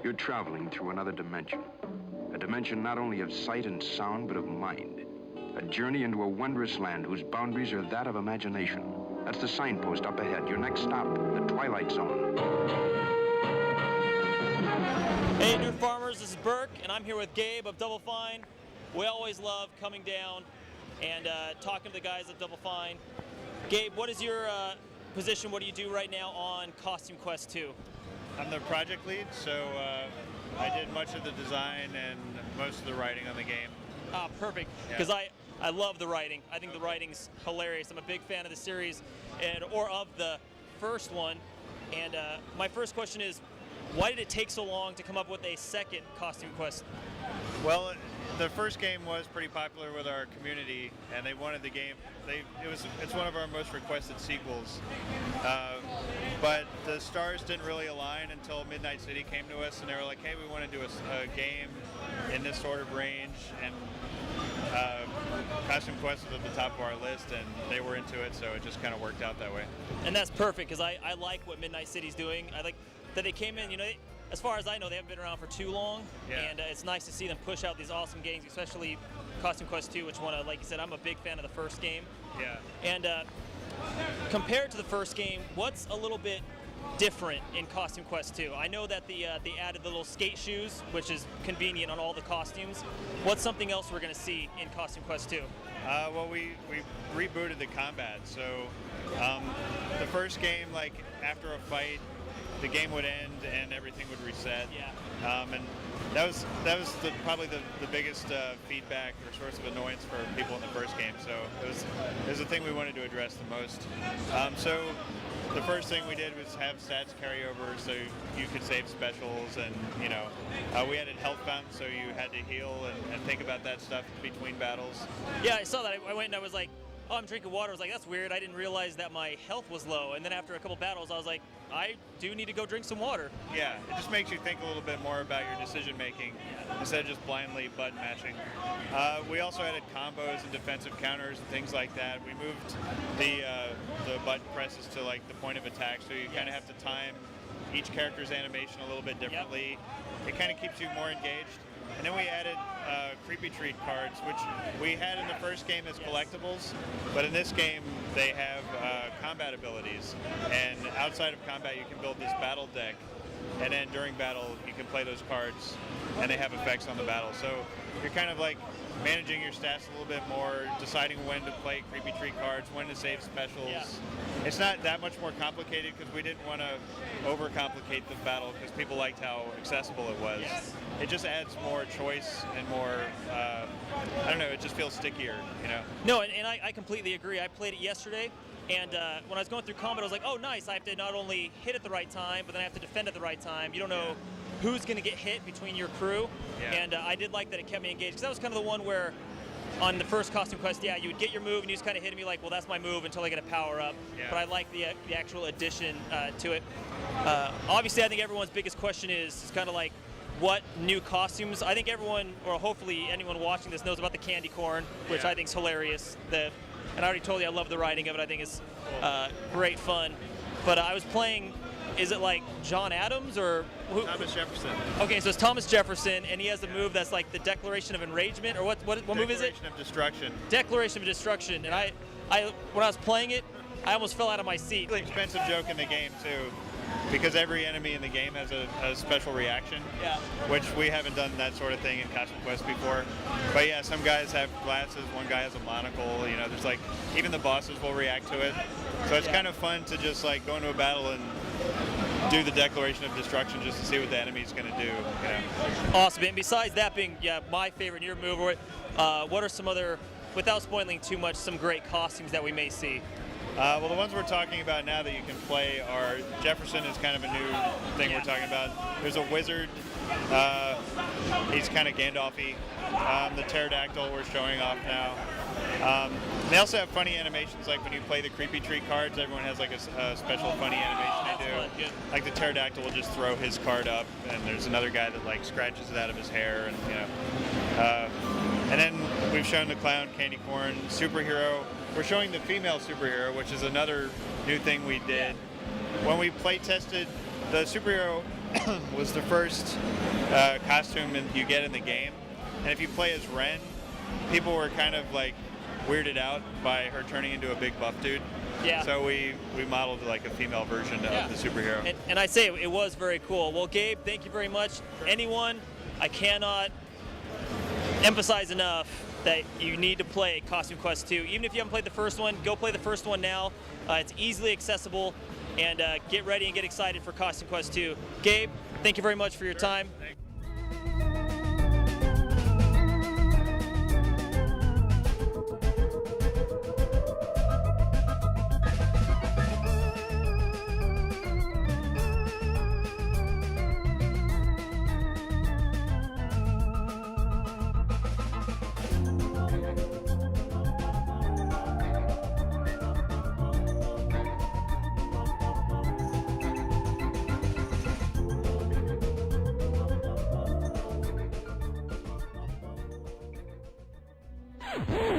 You're traveling through another dimension. A dimension not only of sight and sound, but of mind. A journey into a wondrous land whose boundaries are that of imagination. That's the signpost up ahead. Your next stop, the Twilight Zone. Hey, New Farmers, this is Burke, and I'm here with Gabe of Double Fine. We always love coming down and talking to the guys at Double Fine. Gabe, what is your position? What do you do right now on Costume Quest 2? I'm the project lead, so I did much of the design and most of the writing on the game. Ah, perfect. Because I love the writing. I think the writing's hilarious. I'm a big fan of the series or of the first one. And my first question is, why did it take so long to come up with a second Costume Quest? Well, the first game was pretty popular with our community, and they wanted the game. It's one of our most requested sequels. But the stars didn't really align until Midnight City came to us, and they were like, "Hey, we want to do a game in this sort of range." And Costume Quest was at the top of our list, and they were into it, so it just kind of worked out that way. And that's perfect, because I like what Midnight City's doing. I like that they came in, as far as I know, they haven't been around for too long, and it's nice to see them push out these awesome games, especially Costume Quest 2, which like you said, I'm a big fan of the first game. Yeah. And compared to the first game, what's a little bit different in Costume Quest 2? I know that they added the little skate shoes, which is convenient on all the costumes. What's something else we're going to see in Costume Quest 2? Well, we rebooted the combat. So the first game, like after a fight, the game would end and everything would reset. Yeah. And that was probably the biggest feedback or source of annoyance for people in the first game. So it was the thing we wanted to address the most. So the first thing we did was have stats carry over, so you could save specials, and we added health fountains, so you had to heal and think about that stuff between battles. Yeah, I saw that. I went and I was like, oh, I'm drinking water. I was like, that's weird. I didn't realize that my health was low. And then after a couple battles, I was like, I do need to go drink some water. Yeah, it just makes you think a little bit more about your decision making instead of just blindly button matching. We also added combos and defensive counters and things like that. We moved the button presses to like the point of attack, so you kind of have to time each character's animation a little bit differently. Yep. It kind of keeps you more engaged. And then we added creepy treat cards, which we had in the first game as collectibles, but in this game they have combat abilities. And outside of combat you can build this battle deck, and then during battle you can play those cards, and they have effects on the battle. So you're kind of like managing your stats a little bit more, deciding when to play creepy treat cards, when to save specials. Yeah. It's not that much more complicated because we didn't want to overcomplicate the battle because people liked how accessible it was. Yes. It just adds more choice and more, I don't know, it just feels stickier, No, and I completely agree. I played it yesterday, and when I was going through combat, I was like, oh, nice. I have to not only hit at the right time, but then I have to defend at the right time. You don't know who's going to get hit between your crew, and I did like that it kept me engaged, because that was kind of the one where on the first Costume Quest, you would get your move and you just kind of hit me like, well, that's my move until I get a power up. Yeah. But I like the actual addition to it. Obviously, I think everyone's biggest question is kind of like, what new costumes? I think everyone, or hopefully anyone watching this, knows about the candy corn, which I think is hilarious. And I already told you I love the writing of it. I think it's great fun. But I was playing, is it like John Adams or who? Thomas Jefferson. Okay, so it's Thomas Jefferson, and he has a move that's like the Declaration of Enragement, or what move is it? Declaration of Destruction. Declaration of Destruction. And I when I was playing it, I almost fell out of my seat. Really expensive joke in the game too, because every enemy in the game has a special reaction, which we haven't done that sort of thing in Costume Quest before. But yeah, some guys have glasses, one guy has a monocle, there's like, even the bosses will react to it. So it's kind of fun to just like go into a battle and do the Declaration of Destruction just to see what the enemy's going to do. Awesome. And besides that being my favorite, your move, what are some other, without spoiling too much, some great costumes that we may see? Well, the ones we're talking about now that you can play are, Jefferson is kind of a new thing we're talking about. There's a wizard. He's kind of Gandalf-y. The pterodactyl we're showing off now. They also have funny animations, like when you play the creepy treat cards, everyone has like a special funny animation they do. Like the pterodactyl will just throw his card up, and there's another guy that like scratches it out of his hair, and then we've shown the clown, candy corn, superhero. We're showing the female superhero, which is another new thing we did. When we play tested, the superhero was the first costume you get in the game. And if you play as Ren, people were kind of like weirded out by her turning into a big buff dude. Yeah. So we modeled like a female version of the superhero. And I say it was very cool. Well, Gabe, thank you very much. Anyone, I cannot emphasize enough that you need to play Costume Quest 2. Even if you haven't played the first one, go play the first one now. It's easily accessible, and get ready and get excited for Costume Quest 2. Gabe, thank you very much for your time. Yeah.